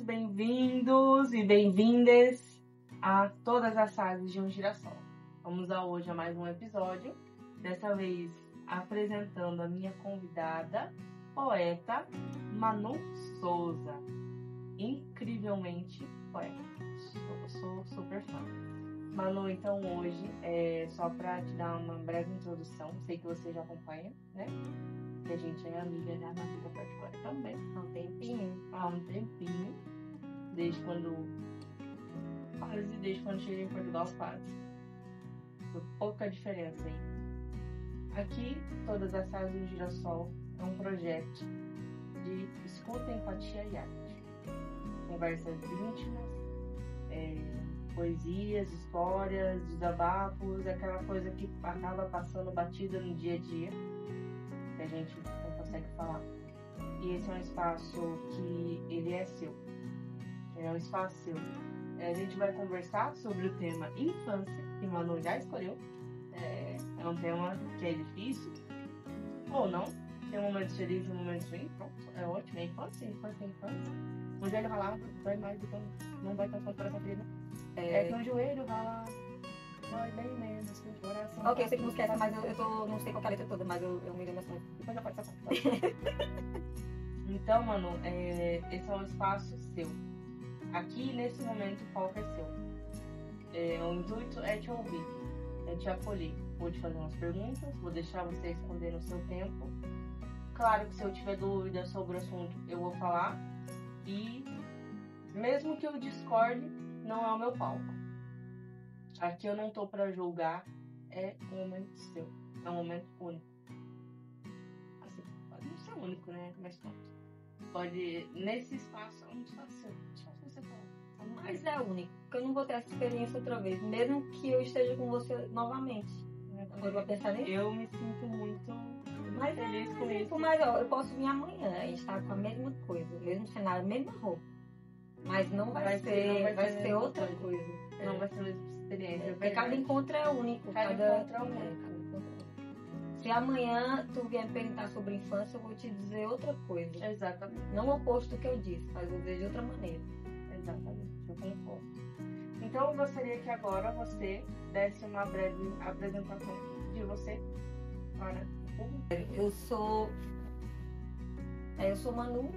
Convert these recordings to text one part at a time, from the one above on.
muito bem-vindos e bem-vindas a todas as fases de um girassol. Vamos hoje a mais um episódio, dessa vez apresentando a minha convidada, poeta Manu Souza. Incrivelmente poeta. Sou super fã. Manu, então hoje, só para te dar uma breve introdução, sei que você já acompanha, né? Que a gente é amiga já na vida particular também. Há um tempinho. Há um tempinho. Desde quando cheguei em Portugal, quase. Foi pouca diferença aí. Aqui, Todas as Fases do Girassol é um projeto de escuta, empatia e arte. Conversas íntimas, poesias, histórias, desabafos, aquela coisa que acaba passando batida no dia a dia, que a gente não consegue falar. E esse é um espaço que ele é seu. Ele é um espaço seu. A gente vai conversar sobre o tema infância, que o Manu já escolheu. É um tema que é difícil, ou não. Tem momentos felizes e momentos ruins, pronto, é ótimo. É infância. Um joelho ralado dói mais do que não vai tanto para essa vida. É que um joelho ralado dói bem menos que o coração. Ok, eu sei que música é essa, mas eu não sei qual é a letra toda, mas eu me lembro assim. Depois já pode sacar. Então, Manu, esse é um espaço seu. Aqui, nesse momento, o palco é seu. O intuito é te ouvir, é te acolher. Vou te fazer umas perguntas, vou deixar você responder no seu tempo. Claro que se eu tiver dúvida sobre o assunto, eu vou falar. E mesmo que eu discorde, não é o meu palco. Aqui eu não tô para julgar, é um momento seu, é um momento único. Assim, pode não ser único, né? Mas pronto. Pode, nesse espaço, é um espaço seu. Só se você falar. Mas é único, porque eu não vou ter essa experiência outra vez, mesmo que eu esteja com você novamente. Eu vou pensar nisso. Eu me sinto muito feliz com isso. Mas ó, eu posso vir amanhã, a gente tá com a mesma coisa, mesmo cenário, mesma roupa. Mas não vai ser outra coisa. Não vai ser a mesma experiência. Porque cada encontro é único. Cada encontro é único. Se amanhã tu vier me perguntar sobre infância, eu vou te dizer outra coisa. Exatamente. Não o oposto do que eu disse, mas eu vejo de outra maneira. Exatamente, eu concordo. Então eu gostaria que agora você desse uma breve apresentação de você para o público. Eu sou Manu,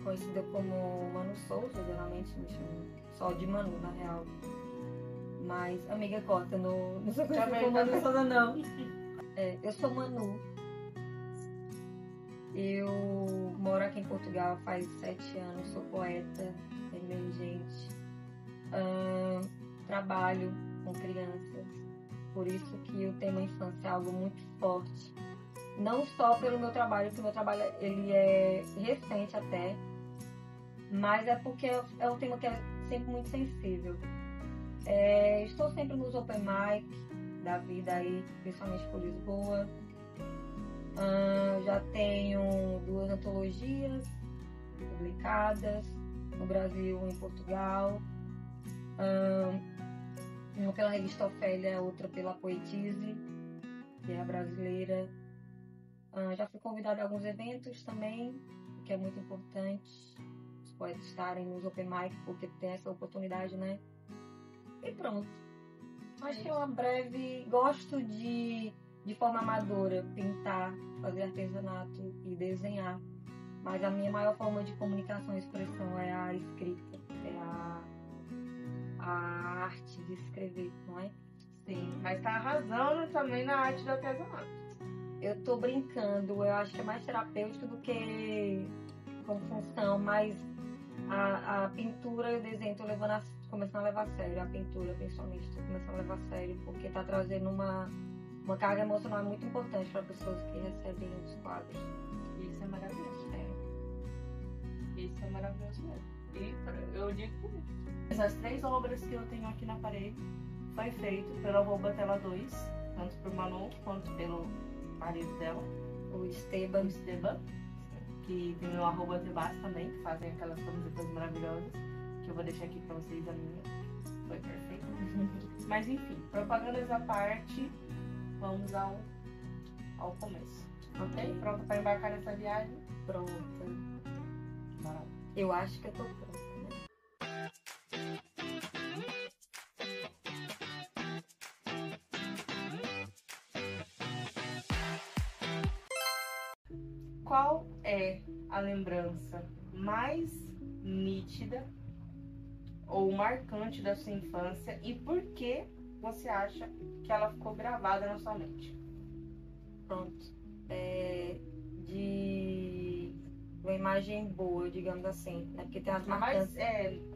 conhecida como Manu Souza, geralmente me chamam só de Manu, na real. Mas, amiga, corta, não sou conhecida como Manu Souza, não. Eu sou Manu. Eu moro aqui em Portugal faz 7 anos, sou poeta, emergente. Trabalho com crianças, por isso que o tema infância é algo muito forte. Não só pelo meu trabalho, porque o meu trabalho ele é recente até, mas é porque é um tema que é sempre muito sensível. Estou sempre nos open mic da vida aí, principalmente por Lisboa. Já tenho 2 antologias publicadas no Brasil e em Portugal. Uma pela revista Ofélia, outra pela Poetise, que é a brasileira. Já fui convidada a alguns eventos também, que é muito importante os poetas estarem nos open mic, porque tem essa oportunidade, né? E pronto. Acho que é uma breve... Gosto de forma amadora, pintar, fazer artesanato e desenhar. Mas a minha maior forma de comunicação e expressão é a escrita, é a arte de escrever, não é? Sim, mas tá arrasando também na arte do artesanato. Eu tô brincando, eu acho que é mais terapêutico do que com função, mas a pintura e o desenho tô começando a levar a sério, a pintura principalmente, tô começando a levar a sério, porque tá trazendo uma carga emocional muito importante para pessoas que recebem os quadros. Isso é maravilhoso. Isso é maravilhoso mesmo. E eu digo por isso. As 3 obras que eu tenho aqui na parede foi feito pelo @tela2, tanto por Manu quanto pelo marido dela, O Esteban, que tem o @tebas também, que fazem aquelas camisetas maravilhosas, que eu vou deixar aqui pra vocês a minha. Foi perfeito. Mas enfim, propagandas à parte, vamos ao começo. Ok? Pronta para embarcar nessa viagem? pronta. Maravilha. Eu acho que eu tô pronta, né? Qual é a lembrança mais nítida ou marcante da sua infância e por que você acha que ela ficou gravada na sua mente? Pronto. De uma imagem boa, digamos assim, né? Porque tem as marcantes.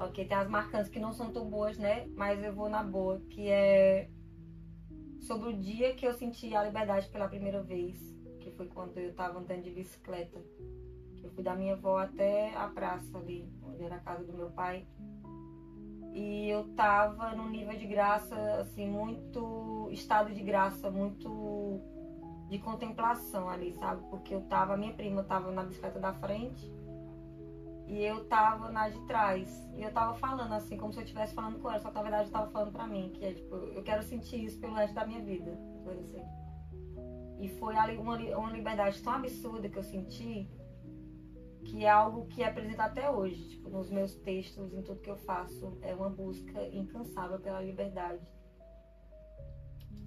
Ok, tem as marcantes que não são tão boas, né? Mas eu vou na boa, que é sobre o dia que eu senti a liberdade pela primeira vez, que foi quando eu tava andando de bicicleta. Eu fui da minha avó até a praça ali, onde era a casa do meu pai. E eu tava num nível de graça, assim, muito estado de graça, muito de contemplação ali, sabe? Porque a minha prima tava na bicicleta da frente e eu tava na de trás. E eu tava falando assim, como se eu estivesse falando com ela, só que na verdade eu tava falando pra mim, que é tipo, eu quero sentir isso pelo resto da minha vida, coisa assim. E foi ali uma liberdade tão absurda que eu senti, que é algo que é apresentado até hoje, tipo, nos meus textos, em tudo que eu faço, é uma busca incansável pela liberdade.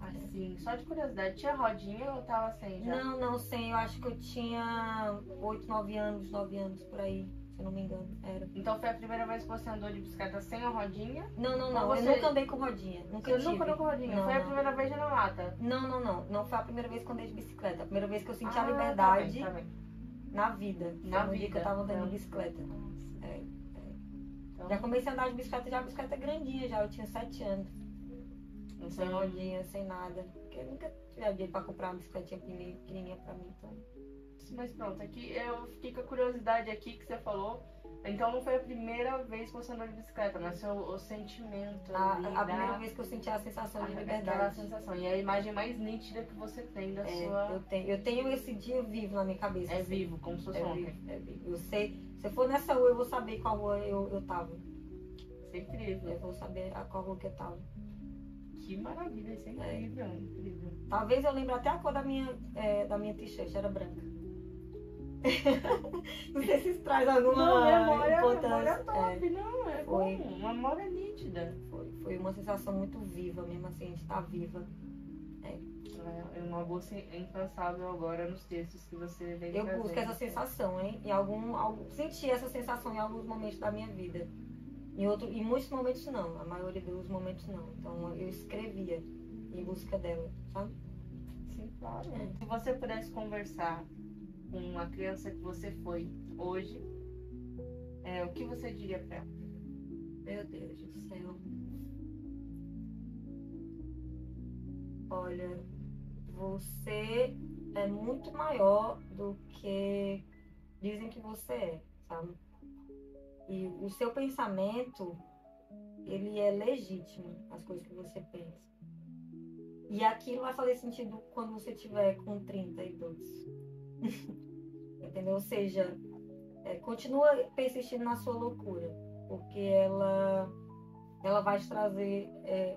Assim, só de curiosidade, tinha rodinha ou tava sem já? Não, sem, eu acho que eu tinha 8, 9 anos por aí, se eu não me engano, era. Então foi a primeira vez que você andou de bicicleta sem a rodinha? Não, Você... eu nunca andei com rodinha, nunca tive. Nunca andou com rodinha? Não, foi a primeira vez já na lata? Não foi a primeira vez que eu andei de bicicleta, a primeira vez que eu senti a Tá liberdade bem. na vida, Na no vida. dia que eu tava andando de bicicleta. Então, já comecei a andar de bicicleta, já a bicicleta grandinha, já eu tinha 7 anos. Sem rodinha, sem nada. Porque eu nunca tive dinheiro pra comprar uma bicicletinha pequenininha pra mim, então. Mas pronto, aqui eu fiquei com a curiosidade aqui que você falou. Então não foi a primeira vez que você andou de bicicleta, mas foi o sentimento. A primeira vez que eu senti a sensação de liberdade. Aquela sensação. E a imagem mais nítida que você tem da sua. Eu tenho esse dia vivo na minha cabeça. É assim. vivo, como se fosse ontem. É vivo. Eu sei, se eu for nessa rua, eu vou saber qual rua eu tava. Isso é incrível. Eu vou saber a qual rua que eu tava. Que maravilha, isso é incrível, incrível. Talvez eu lembre até a cor da minha t-shirt, era branca. Não sei se isso traz alguma importância. Memória top, não, é foi, bom, uma memória nítida. Foi uma sensação muito viva, mesmo assim, a gente tá viva. É uma busca incansável agora nos textos que você vem Eu trazendo. busco essa sensação, hein? Senti essa sensação em alguns momentos da minha vida. Em muitos momentos não, a maioria dos momentos não. Então eu escrevia em busca dela, sabe? Sim, claro. Se você pudesse conversar com uma criança que você foi hoje, o que você diria pra ela? Meu Deus do céu. Olha, você é muito maior do que dizem que você é, sabe? E o seu pensamento, ele é legítimo, as coisas que você pensa. E aquilo vai fazer sentido quando você tiver com 32. Entendeu? Ou seja, continua persistindo na sua loucura, porque ela vai te trazer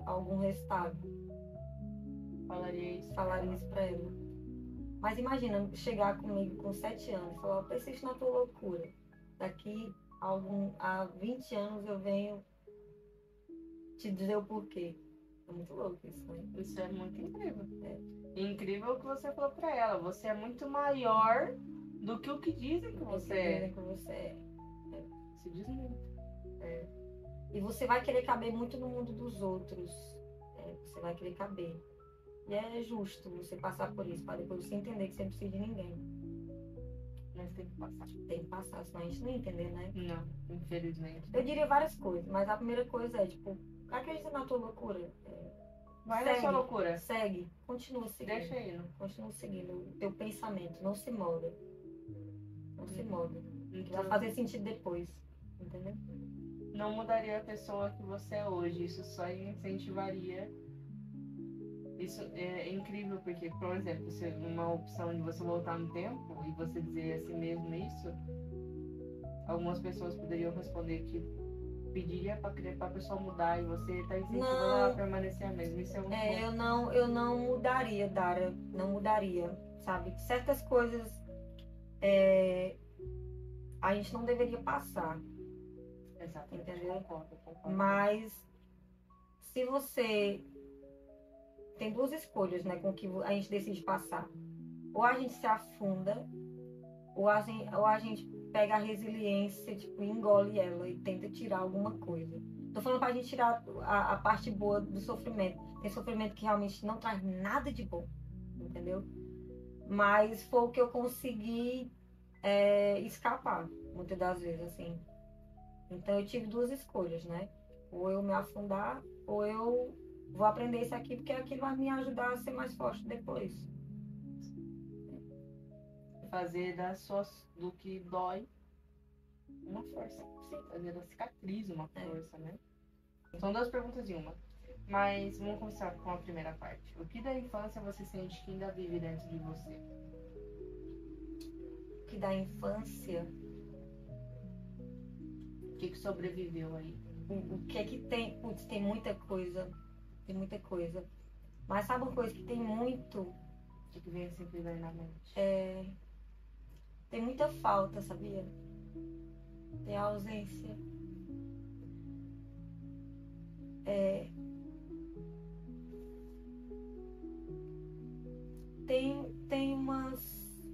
algum resultado. Falaria isso pra ela. Mas imagina, chegar comigo com 7 anos e falar, persiste na tua loucura. Daqui há 20 anos eu venho te dizer o porquê. É muito louco isso, né? Isso é muito incrível. Incrível o que você falou pra ela. Você é muito maior do que o que dizem que você é. Se diz muito. E você vai querer caber muito no mundo dos outros. Você vai querer caber. E é justo você passar por isso, para depois você entender que você não precisa de ninguém. Mas tem que passar. Tem que passar, senão a gente não ia entender, né? Não, infelizmente. Eu diria várias coisas, mas a primeira coisa é, tipo, acredita na tua loucura. Vai na sua loucura. Segue, continua seguindo. Deixa indo. Continua seguindo o teu pensamento, não se molda. Não se molda. Então, Vai fazer sentido depois, entendeu? Não mudaria a pessoa que você é hoje, isso só incentivaria. Isso é incrível, porque, por exemplo, se uma opção de você voltar no tempo e você dizer a si mesmo isso, algumas pessoas poderiam responder que pediria pra pessoa mudar e você tá incentivando ela a permanecer a mesma. Isso é muito bom. Eu não mudaria, Dara. Não mudaria, sabe? Certas coisas a gente não deveria passar. Exatamente, entendeu? concordo. Mas se você tem duas escolhas, né, com que a gente decide passar. Ou a gente se afunda, ou a gente pega a resiliência, tipo, engole ela e tenta tirar alguma coisa. Tô falando pra gente tirar a parte boa do sofrimento. Tem sofrimento que realmente não traz nada de bom, entendeu? Mas foi o que eu consegui escapar, muitas das vezes, assim. Então eu tive duas escolhas, né? Ou eu me afundar, ou eu vou aprender isso aqui, porque aquilo vai me ajudar a ser mais forte depois. Fazer do que dói uma força. Sim, fazer da cicatriz uma força, né? São duas perguntas em uma. Mas vamos começar com a primeira parte. O que da infância você sente que ainda vive dentro de você? O que da infância? O que sobreviveu aí? O que é que tem? Putz, tem muita coisa. Tem muita coisa. Mas sabe uma coisa que tem muito? O que vem sempre daí na mente? Tem muita falta, sabia? Tem ausência. Tem umas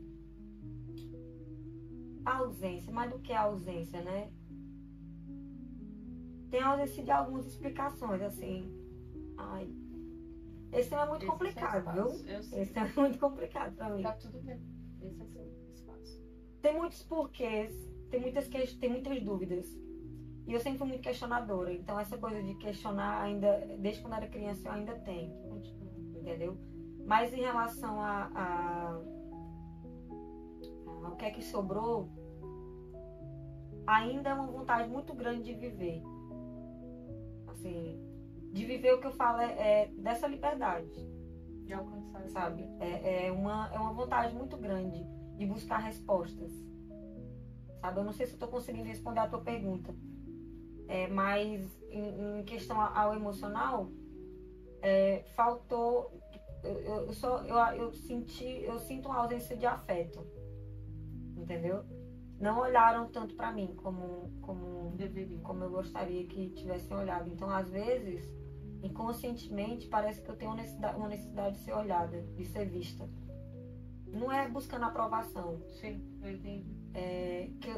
ausência, mais do que ausência, né? Tem ausência de algumas explicações, assim. Ai. Esse tema é muito complicado, viu? Esse tema é muito complicado pra mim. Tá tudo bem. Esse é seu espaço. Tem muitos porquês, tem muitas dúvidas. E eu sempre fui muito questionadora. Então essa coisa de questionar ainda, desde quando eu era criança, eu ainda tenho. Entendeu? Mas em relação ao que é que sobrou, ainda é uma vontade muito grande de viver. Assim, de viver o que eu falo é dessa liberdade. De alcançar, sabe? É uma vontade muito grande de buscar respostas. Sabe? Eu não sei se eu estou conseguindo responder a tua pergunta. Mas em questão ao emocional, faltou. Eu sinto uma ausência de afeto. Entendeu? Não olharam tanto para mim como eu gostaria que tivessem olhado. Então, às vezes, inconscientemente, parece que eu tenho uma necessidade de ser olhada, de ser vista. Não é buscando aprovação. Sim, eu entendi.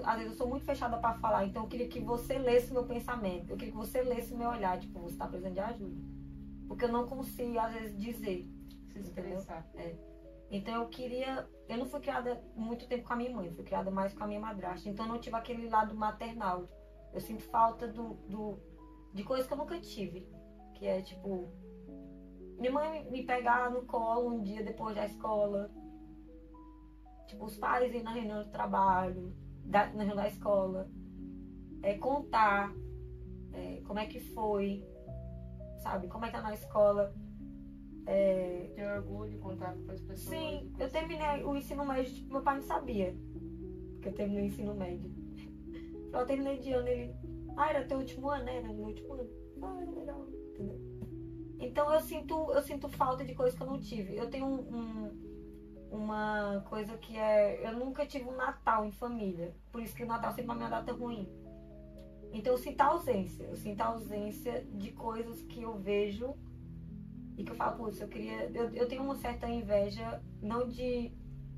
Às vezes eu sou muito fechada para falar, então eu queria que você lesse meu pensamento, eu queria que você lesse meu olhar, tipo, você está precisando de ajuda. Porque eu não consigo, às vezes, dizer. Se expressar. Então eu não fui criada muito tempo com a minha mãe, fui criada mais com a minha madrasta, então eu não tive aquele lado maternal. Eu sinto falta de coisas que eu nunca tive, que é tipo, minha mãe me pegar no colo um dia depois da escola, tipo, os pais irem na reunião do trabalho, na reunião da escola, contar como é que foi, sabe, como é que tá na escola. Ter orgulho de contar para as pessoas. Sim, eu terminei o ensino médio, tipo, meu pai não sabia que eu terminei o ensino médio. Eu terminei de ano, ele... era teu último ano, né? Era meu último ano. Era legal, entendeu? Então eu sinto falta de coisas que eu não tive. Eu tenho uma coisa que eu nunca tive um Natal em família. Por isso que o Natal sempre é uma data ruim. Então eu sinto ausência. Eu sinto ausência de coisas que eu vejo e que eu falo, putz, eu tenho uma certa inveja, não de...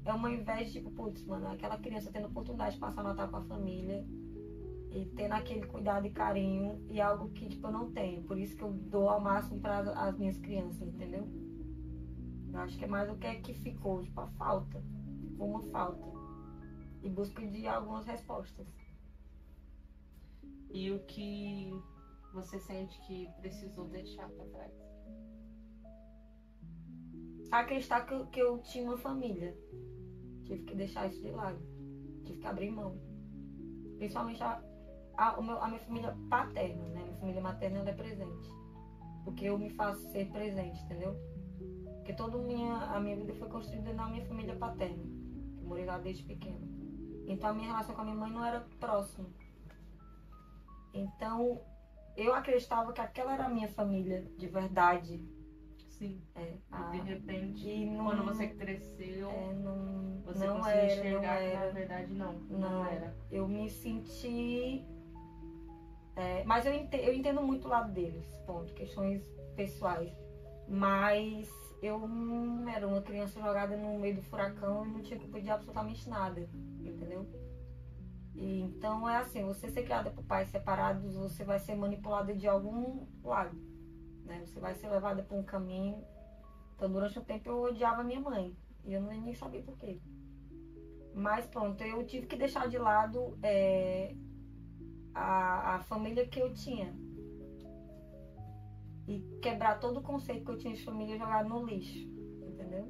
É uma inveja tipo, putz, mano, aquela criança tendo oportunidade de passar o Natal com a família e tendo aquele cuidado e carinho, e algo que, tipo, eu não tenho. Por isso que eu dou ao máximo para as minhas crianças, entendeu? Eu acho que é mais o que é que ficou, tipo, a falta. Uma falta. E busca de algumas respostas. E o que você sente que precisou deixar para trás? Acreditar que eu tinha uma família. Tive que deixar isso de lado. Tive que abrir mão. Principalmente a minha família paterna, né? Minha família materna, ela é presente. Porque eu me faço ser presente, entendeu? Porque toda a minha vida foi construída na minha família paterna. Eu morei lá desde pequena. Então a minha relação com a minha mãe não era próxima. Então eu acreditava que aquela era a minha família de verdade. Sim. De repente, quando você cresceu, você não conseguiu era, enxergar não era. que na verdade não era. Eu me senti Mas eu entendo muito o lado deles, ponto, questões pessoais. Mas eu não era uma criança jogada no meio do furacão e não tinha culpa de absolutamente nada, entendeu? E, então é assim, você ser criada por pais separados, você vai ser manipulada de algum lado, né? Você vai ser levada por um caminho. Então durante um tempo eu odiava minha mãe e eu nem sabia por quê. Mas pronto, eu tive que deixar de lado a família que eu tinha. E quebrar todo o conceito que eu tinha de família jogado no lixo, entendeu?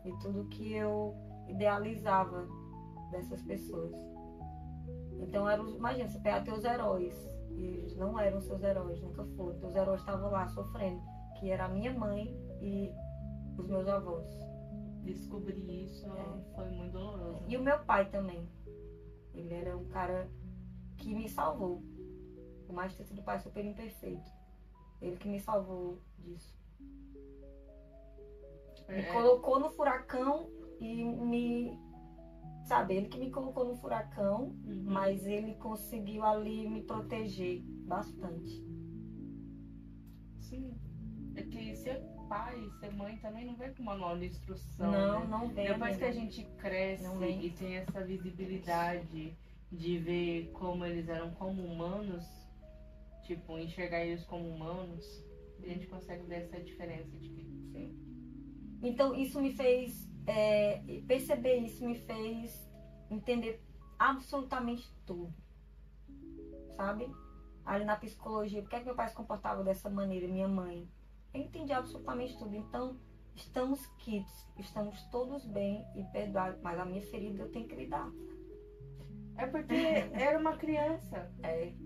E tudo que eu idealizava dessas pessoas. Então, imagina, você pega teus heróis, e eles não eram seus heróis, nunca foram. Teus heróis estavam lá sofrendo, que era a minha mãe e os meus avós. Descobrir isso foi muito doloroso. E o meu pai também. Ele era um cara que me salvou. Por mais ter sido pai super imperfeito. Ele que me salvou disso. Me colocou no furacão e Sabe, ele que me colocou no furacão, mas ele conseguiu ali me proteger bastante. Sim. É que ser pai, ser mãe também não vem com manual de instrução. Não, né? não vem. Depois que a gente cresce vem. e tem essa visibilidade de ver como eles eram como humanos, tipo, enxergar eles como humanos, a gente consegue ver essa diferença de que, sim. Então isso me fez perceber, isso me fez entender absolutamente tudo, sabe? Ali na psicologia, por que é que meu pai se comportava dessa maneira, minha mãe? Eu entendi absolutamente tudo. Então estamos quites, estamos todos bem e perdoados, mas a minha ferida eu tenho que lidar. É porque era uma criança.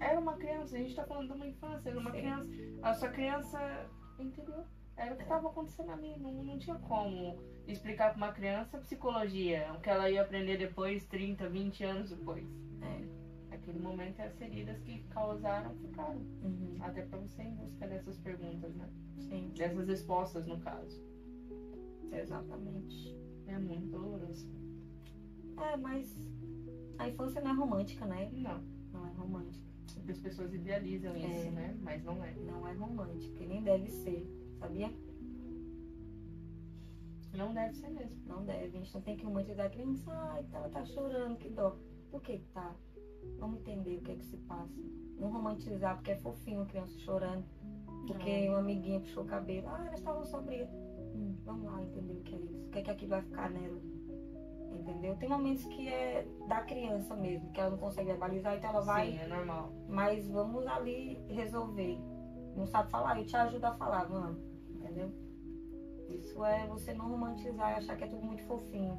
Era uma criança. A gente tá falando de uma infância. Era uma criança. A sua criança interior. Era o que estava acontecendo a mim. Não tinha como explicar para uma criança psicologia. O que ela ia aprender depois, 30, 20 anos depois. Naquele momento, as feridas que causaram ficaram. Até para você ir em busca dessas perguntas, né? Sim. Dessas respostas, no caso. Exatamente. É muito doloroso. Mas a infância não é romântica, né? Não é romântica. As pessoas idealizam isso, né? Mas não é. Não é romântica, e nem deve ser, sabia? Não deve ser mesmo. Não deve. A gente não tem que romantizar a criança. Ai, ela tá chorando, que dó. Por que tá? Vamos entender o que é que se passa. Não romantizar porque é fofinho a criança chorando. Porque uma amiguinha puxou o cabelo. Elas estavam sobrias. Vamos lá entender o que é isso. O que é que aquilo vai ficar nela. Entendeu? Tem momentos que é da criança mesmo, que ela não consegue verbalizar, então ela vai. Sim, é normal. Mas vamos ali resolver. Não sabe falar, eu te ajudo a falar, mano. Entendeu? Isso é você não romantizar e achar que é tudo muito fofinho.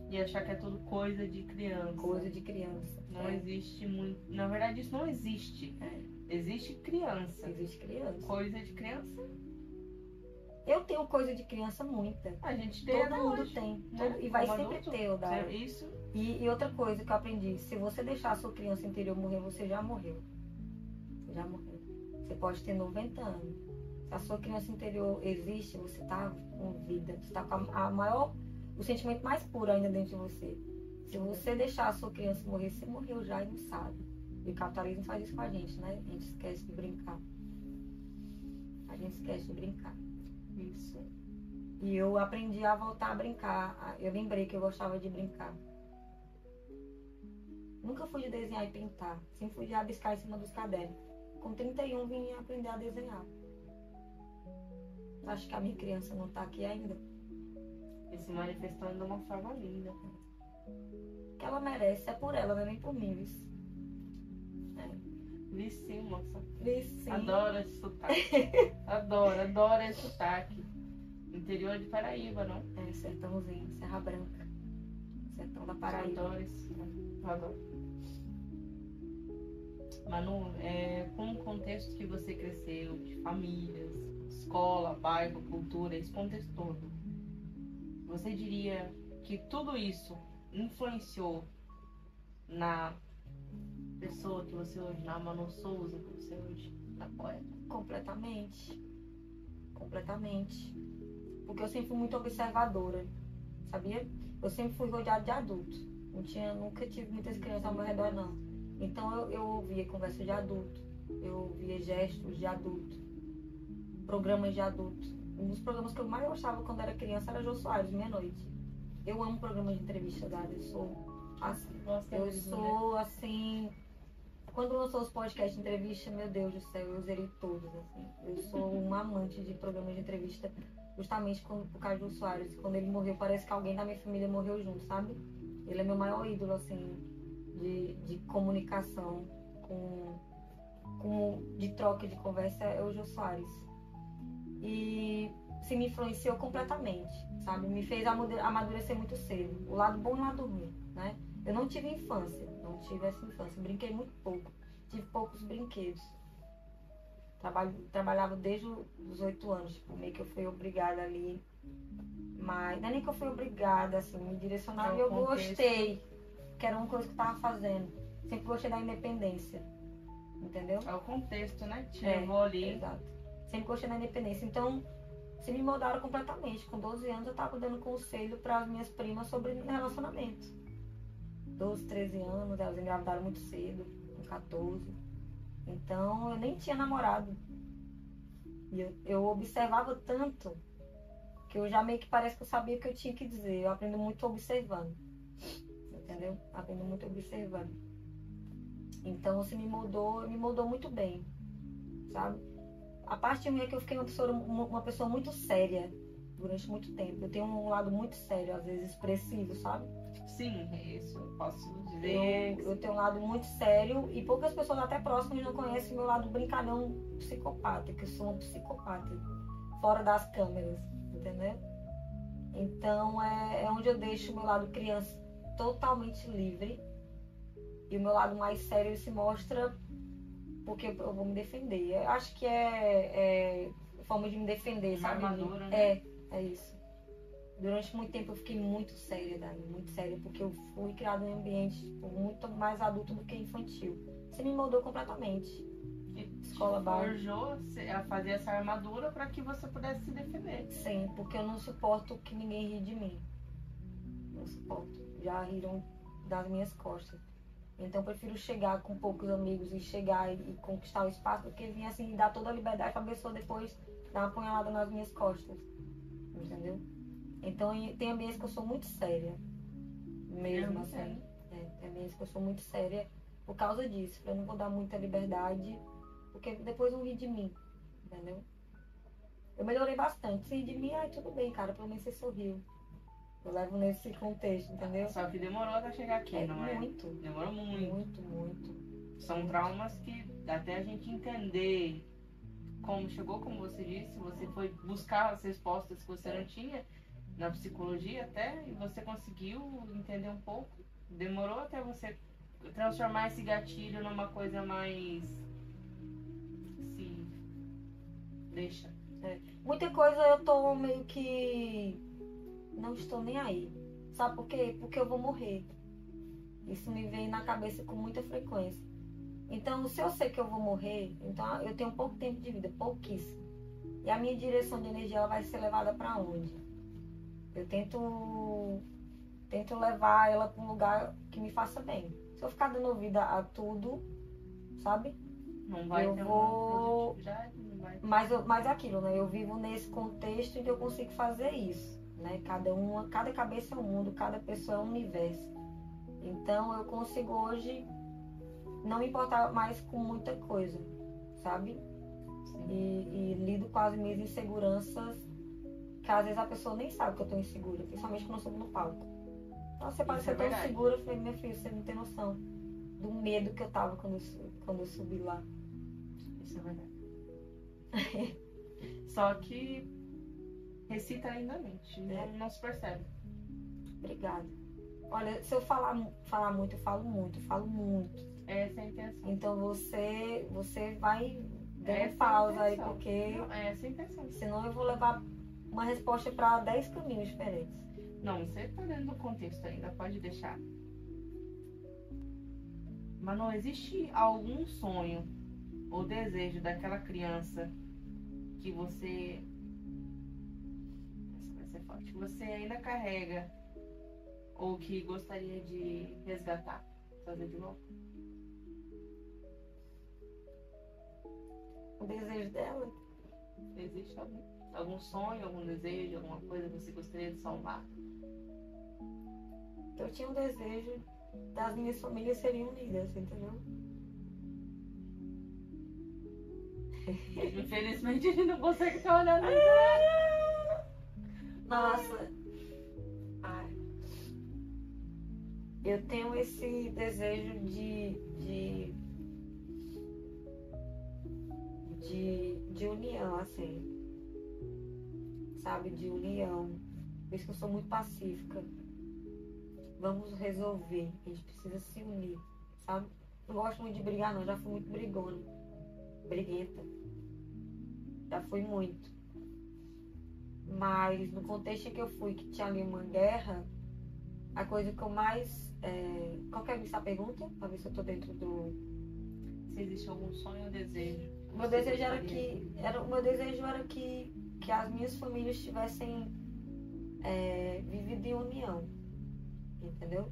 E achar que é tudo coisa de criança. Coisa de criança. Não existe muito. Na verdade, isso não existe. Existe criança. Existe criança. Coisa de criança. Eu tenho coisa de criança muita. A gente tem. Todo mundo tem. Né? E vai Como sempre adulto, ter, Odaia. Isso. E outra coisa que eu aprendi, se você deixar a sua criança interior morrer, você já morreu. Você já morreu. Você pode ter 90 anos. Se a sua criança interior existe, você tá com vida. Você tá com o sentimento mais puro ainda dentro de você. Se você deixar a sua criança morrer, você morreu já e não sabe. E o capitalismo faz isso com a gente, né? A gente esquece de brincar. A gente esquece de brincar. Isso. E eu aprendi a voltar a brincar. Eu lembrei que eu gostava de brincar. Nunca fui de desenhar e pintar. Sempre fui de rabiscar em cima dos cadernos. Com 31 vim aprender a desenhar. Acho que a minha criança não tá aqui ainda. E se manifestando de uma forma linda. Que ela merece. É por ela, não é nem por mim, viu? Vi sim, moça. Vi sim. Adoro esse sotaque. adoro esse sotaque. Interior de Paraíba, não? Sertãozinho, Serra Branca. Sertão da Paraíba. Eu adoro isso. Eu adoro. Manu, com o contexto que você cresceu, de famílias, escola, bairro, cultura, esse contexto todo, você diria que tudo isso influenciou na pessoa que você hoje, na Manu Souza que você hoje, na poeta? Completamente. Porque eu sempre fui muito observadora, sabia? Eu sempre fui rodeada de adultos. Nunca tive muitas crianças ao meu redor, não. Então eu ouvia conversa de adulto, eu ouvia gestos de adulto, programas de adulto. Um dos programas que eu mais gostava quando era criança era Jô Soares, Meia-Noite. Eu amo programas de entrevista, Dada. Eu sou assim. Eu sou assim. Quando lançou os podcasts de entrevista, meu Deus do céu, eu zerei todos, assim. Eu sou uma amante de programas de entrevista, justamente por causa do Jô Soares. Quando ele morreu, parece que alguém da minha família morreu junto, sabe? Ele é meu maior ídolo, assim, de comunicação, de troca de conversa, é o Jô Soares. E se me influenciou completamente, sabe? Me fez amadurecer muito cedo. O lado bom e o lado ruim, né? Eu não tive infância, não tive essa infância. Brinquei muito pouco, tive poucos brinquedos. Trabalhava desde os 8 anos, tipo, meio que eu fui obrigada ali. Mas não é nem que eu fui obrigada, assim, me direcionaram e eu gostei, que era uma coisa que eu tava fazendo. Sempre gostei da independência, entendeu? É o contexto, né? Te levou ali. Exato. Sempre gostei da independência. Então, se me moldaram completamente. Com 12 anos, eu estava dando conselho para as minhas primas sobre relacionamento. 12, 13 anos, elas engravidaram muito cedo, com 14. Então, eu nem tinha namorado. E eu observava tanto que eu já meio que parece que eu sabia o que eu tinha que dizer. Eu aprendo muito observando. Entendeu? Aprendo muito observando. Então, se me moldou muito bem, sabe? A parte minha é que eu fiquei uma pessoa muito séria durante muito tempo. Eu tenho um lado muito sério, às vezes expressivo, sabe? Sim, isso eu posso dizer. Eu tenho um lado muito sério e poucas pessoas até próximas não conhecem o meu lado brincalhão psicopata, que eu sou uma psicopata, fora das câmeras, entendeu? Então é onde eu deixo o meu lado criança totalmente livre e o meu lado mais sério se mostra porque eu vou me defender. Eu acho que é forma de me defender, Uma sabe? armadura, né? É isso. Durante muito tempo eu fiquei muito séria, Dani, muito séria, porque eu fui criada em um ambiente tipo, muito mais adulto do que infantil. Você me moldou completamente. Escola forjou a fazer essa armadura para que você pudesse se defender. Sim, porque eu não suporto que ninguém ri de mim. Não suporto. Já riram das minhas costas. Então eu prefiro chegar com poucos amigos e chegar e conquistar o espaço do que vir assim e dar toda a liberdade para a pessoa depois dar uma apunhalada nas minhas costas. Entendeu? Então tem ambientes que eu sou muito séria. Mesmo assim. Tem ambientes que eu sou muito séria por causa disso. Eu não vou dar muita liberdade porque depois não ri de mim. Entendeu? Eu melhorei bastante. Se rir de mim, tudo bem, cara. Pelo menos você sorriu. Eu levo nesse contexto, entendeu? Só que demorou até chegar aqui, não é? Muito. Demorou muito. Muito. São traumas que até a gente entender como chegou, como você disse, você foi buscar as respostas que você não tinha na psicologia até, e você conseguiu entender um pouco. Demorou até você transformar esse gatilho numa coisa mais... se deixa. Muita coisa eu tô meio que... não estou nem aí. Sabe por quê? Porque eu vou morrer. Isso me vem na cabeça com muita frequência. Então, se eu sei que eu vou morrer, então eu tenho pouco tempo de vida, pouquíssimo. E a minha direção de energia ela vai ser levada para onde? Eu tento levar ela para um lugar que me faça bem. Se eu ficar dando ouvido a tudo, sabe? Não vai ter uma produtividade, não vai ter... Mas é aquilo, né? Eu vivo nesse contexto em que eu consigo fazer isso. Né? Cada cabeça é um mundo, cada pessoa é um universo. Então eu consigo hoje não me importar mais com muita coisa, sabe? E lido com as minhas inseguranças, que às vezes a pessoa nem sabe que eu tô insegura, principalmente quando eu subo no palco. Então você parece ser tão segura, eu falei, minha filha, você não tem noção do medo que eu tava quando eu subi lá. Isso é verdade. Só que recita lindamente, não se percebe. Obrigada. Olha, se eu falar muito, eu falo muito. Essa é a intenção. Então você vai dando pausa aí, porque não, essa é a intenção. Senão eu vou levar uma resposta para 10 caminhos diferentes. Não, você tá dentro do contexto ainda, pode deixar. Mas não existe algum sonho ou desejo daquela criança que você... essa vai ser forte. Que você ainda carrega ou que gostaria de resgatar, trazer de volta? o desejo dela. Existe algum sonho, algum desejo, alguma coisa que você gostaria de salvar? Eu tinha um desejo das minhas famílias serem unidas, entendeu? Infelizmente a gente não consegue estar olhando. Nossa. Ai. Eu tenho esse desejo de união, assim. Sabe? De união. Por isso que eu sou muito pacífica. Vamos resolver. A gente precisa se unir, sabe? Não gosto muito de brigar, não. Já fui muito brigona. Briguenta. Já fui muito. Mas no contexto em que eu fui, que tinha ali uma guerra, a coisa que eu mais... Qual que é essa pergunta? Pra ver se eu tô dentro do... Se existe algum sonho ou desejo? O meu desejo era que as minhas famílias tivessem vivido em união. Entendeu?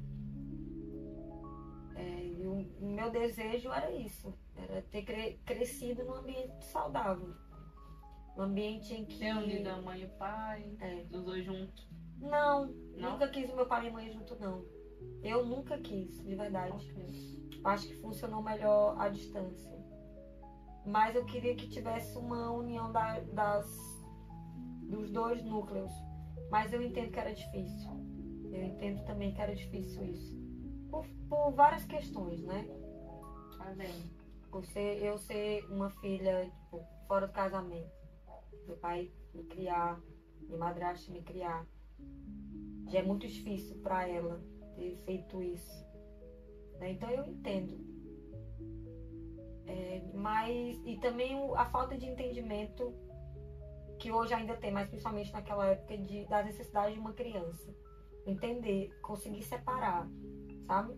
E o meu desejo era isso. Era ter crescido num ambiente saudável. Um ambiente em que... Ter unido a mãe e o pai, os dois juntos. Não, nunca quis o meu pai e minha mãe junto, não. Eu nunca quis, de verdade. Okay. Acho que funcionou melhor à distância. Mas eu queria que tivesse uma união dos dois núcleos. Mas eu entendo que era difícil. Eu entendo também que era difícil isso. Por várias questões, né? Tá vendo? Eu ser uma filha, tipo, fora do casamento. Meu pai me criar, minha madrasta me criar. Já é muito difícil para ela ter feito isso. Né? Então eu entendo. Mas, e também a falta de entendimento que hoje ainda tem, mas principalmente naquela época da necessidade de uma criança. Entender, conseguir separar, sabe?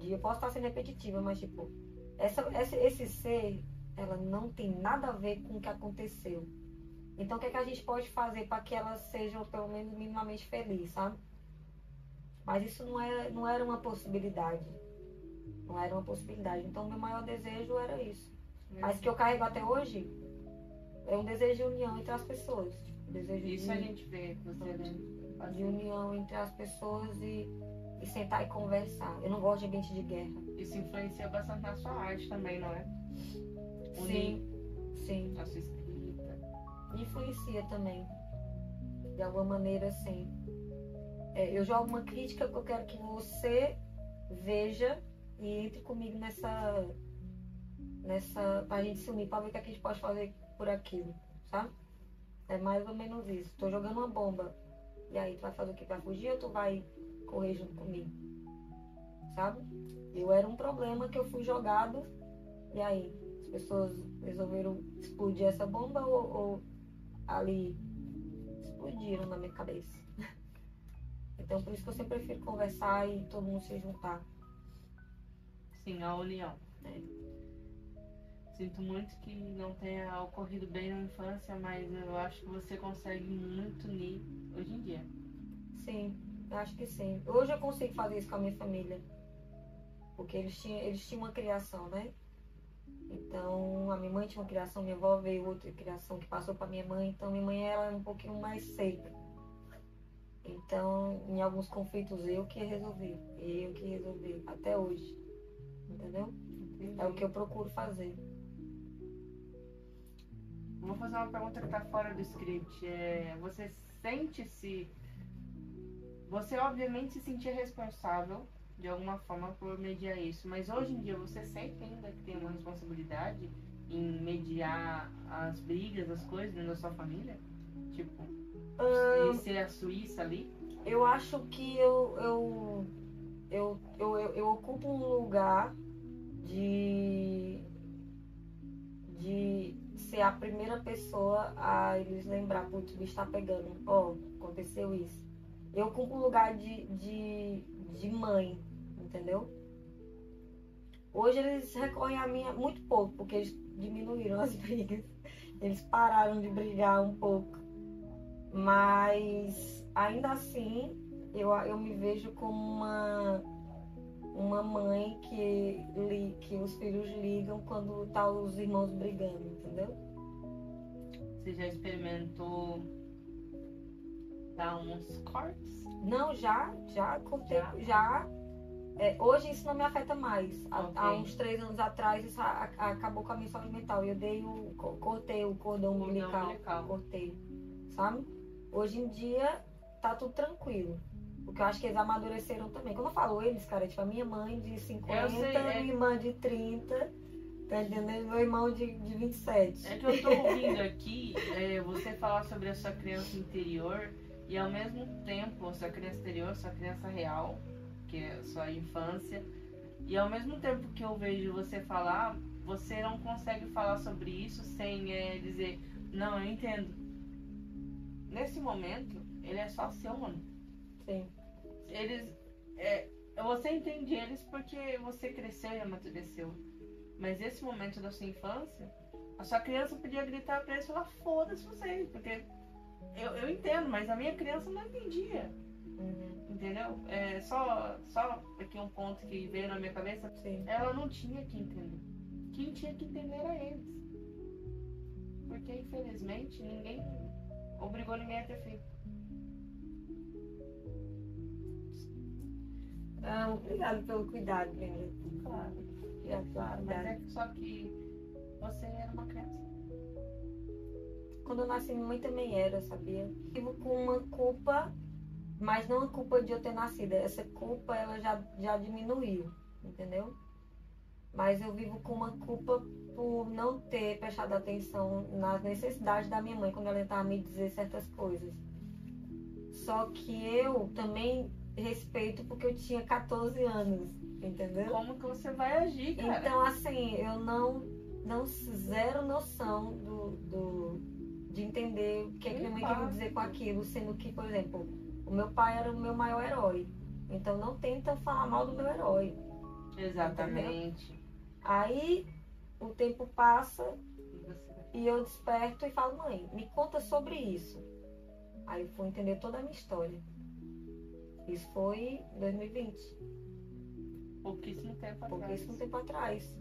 Eu posso estar sendo repetitiva, mas tipo, esse ser, ela não tem nada a ver com o que aconteceu. Então o que é que a gente pode fazer para que ela seja pelo menos minimamente feliz, sabe? Mas isso não era uma possibilidade. Não era uma possibilidade. Então meu maior desejo era isso. Mas que eu carrego até hoje é um desejo de união entre as pessoas. Isso a gente vê, de união entre as pessoas e sentar e conversar. Eu não gosto de ambiente de guerra. Isso influencia bastante na sua arte também, não é? Sim. A sua escrita. Influencia também. De alguma maneira, sim. Eu jogo uma crítica que eu quero que você veja e entre comigo nessa pra gente se unir, pra ver o que a gente pode fazer por aquilo, sabe? É mais ou menos isso. Tô jogando uma bomba. E aí, tu vai fazer o quê? Vai fugir ou tu vai correr junto comigo? Sabe? Eu era um problema que eu fui jogado. E aí, as pessoas resolveram explodir essa bomba ou ali explodiram na minha cabeça? Então, por isso que eu sempre prefiro conversar e todo mundo se juntar. Sim, a união. Sinto muito que não tenha ocorrido bem na infância, mas eu acho que você consegue muito unir hoje em dia. Sim, acho que sim. Hoje eu consigo fazer isso com a minha família. Porque eles tinham uma criação, né? Então, a minha mãe tinha uma criação, minha avó veio outra criação que passou para minha mãe. Então, minha mãe era um pouquinho mais seca. Então, em alguns conflitos, eu que resolvi. Até hoje. Entendeu? Entendi. É o que eu procuro fazer. Vou fazer uma pergunta que está fora do script. Você sente-se... Você obviamente se sentia responsável de alguma forma por mediar isso, mas hoje em dia você sente ainda que tem uma responsabilidade em mediar as brigas, as coisas dentro da sua família? Tipo, de ser a Suíça ali? Eu acho que eu ocupo um lugar de ser a primeira pessoa a eles lembrar, putz, o bicho tá pegando, aconteceu isso. Eu ocupo um lugar de mãe, entendeu? Hoje eles recorrem a mim muito pouco, porque eles diminuíram as brigas. Eles pararam de brigar um pouco. Mas ainda assim, eu me vejo como uma mãe que os filhos ligam quando tá os irmãos brigando, entendeu? Você já experimentou dar uns cortes? Não, já cortei, Já? hoje isso não me afeta mais. Há Ok. uns 3 anos atrás isso acabou com a minha saúde mental. Eu cortei o cordão umbilical, cortei, sabe? Hoje em dia tá tudo tranquilo. Porque eu acho que eles amadureceram também. Quando eu falo eles, cara, tipo a minha mãe de 50, minha irmã de 30, tá entendendo? Meu irmão de 27. É que eu tô ouvindo aqui você falar sobre a sua criança interior e ao mesmo tempo a sua criança interior, sua criança real, que é a sua infância, e ao mesmo tempo que eu vejo você falar, você não consegue falar sobre isso sem dizer, não, eu entendo. Nesse momento, ele é só seu, mano. Sim. Eles. Você entende eles porque você cresceu e amadureceu. Mas esse momento da sua infância, a sua criança podia gritar pra eles e falar, foda-se vocês, porque eu entendo, mas a minha criança não entendia. Entendeu? Só aqui um ponto que veio na minha cabeça. Sim. Ela não tinha que entender. Quem tinha que entender era eles. Porque infelizmente ninguém obrigou ninguém a ter filho. Obrigada pelo cuidado, Brenda. Claro. Obrigada pelo Claro, mas cuidado. só que você era uma criança. Quando eu nasci, minha mãe também era, sabia? Vivo com uma culpa, mas não a culpa de eu ter nascido. Essa culpa, ela já diminuiu, entendeu? Mas eu vivo com uma culpa por não ter prestado atenção nas necessidades da minha mãe quando ela tentava me dizer certas coisas. Só que eu também respeito porque eu tinha 14 anos, entendeu? Como que você vai agir, cara? Então, assim, eu não zero noção de entender o que a minha mãe queria dizer com aquilo, sendo que, por exemplo, o meu pai era o meu maior herói. Então, não tenta falar mal do meu herói. Exatamente. Entendeu? Aí, o tempo passa e eu desperto e falo, mãe, me conta sobre isso. Aí eu fui entender toda a minha história. Isso foi em 2020. Pouquíssimo tempo atrás. Pouquíssimo tempo atrás.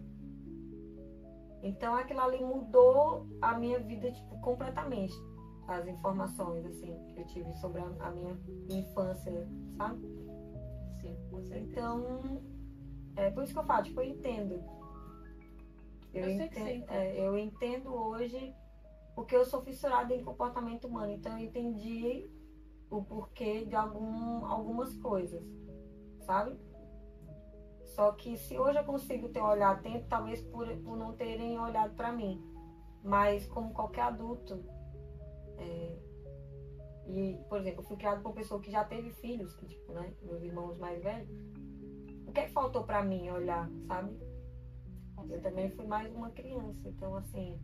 Então aquilo ali mudou a minha vida, tipo, completamente. As informações, assim, que eu tive sobre a minha infância, sabe? Sim, com certeza. Então, é por isso que eu falo, tipo, eu entendo. Eu sei que você entende. Eu entendo hoje porque eu sou fissurada em comportamento humano. Então eu entendi o porquê de algumas coisas, sabe? Só que se hoje eu consigo ter um olhar atento, talvez por não terem olhado para mim. Mas como qualquer adulto, e, por exemplo, eu fui criada por uma pessoa que já teve filhos, que, tipo, né, meus irmãos mais velhos, o que faltou para mim olhar, sabe? Eu também fui mais uma criança, então assim,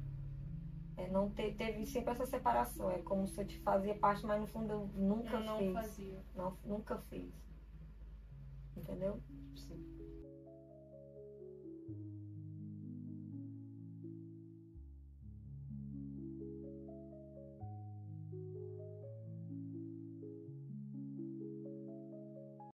não teve sempre essa separação, é como se eu te fazia parte, mas no fundo eu nunca fiz. Fazia. Nunca fiz. Entendeu? Sim.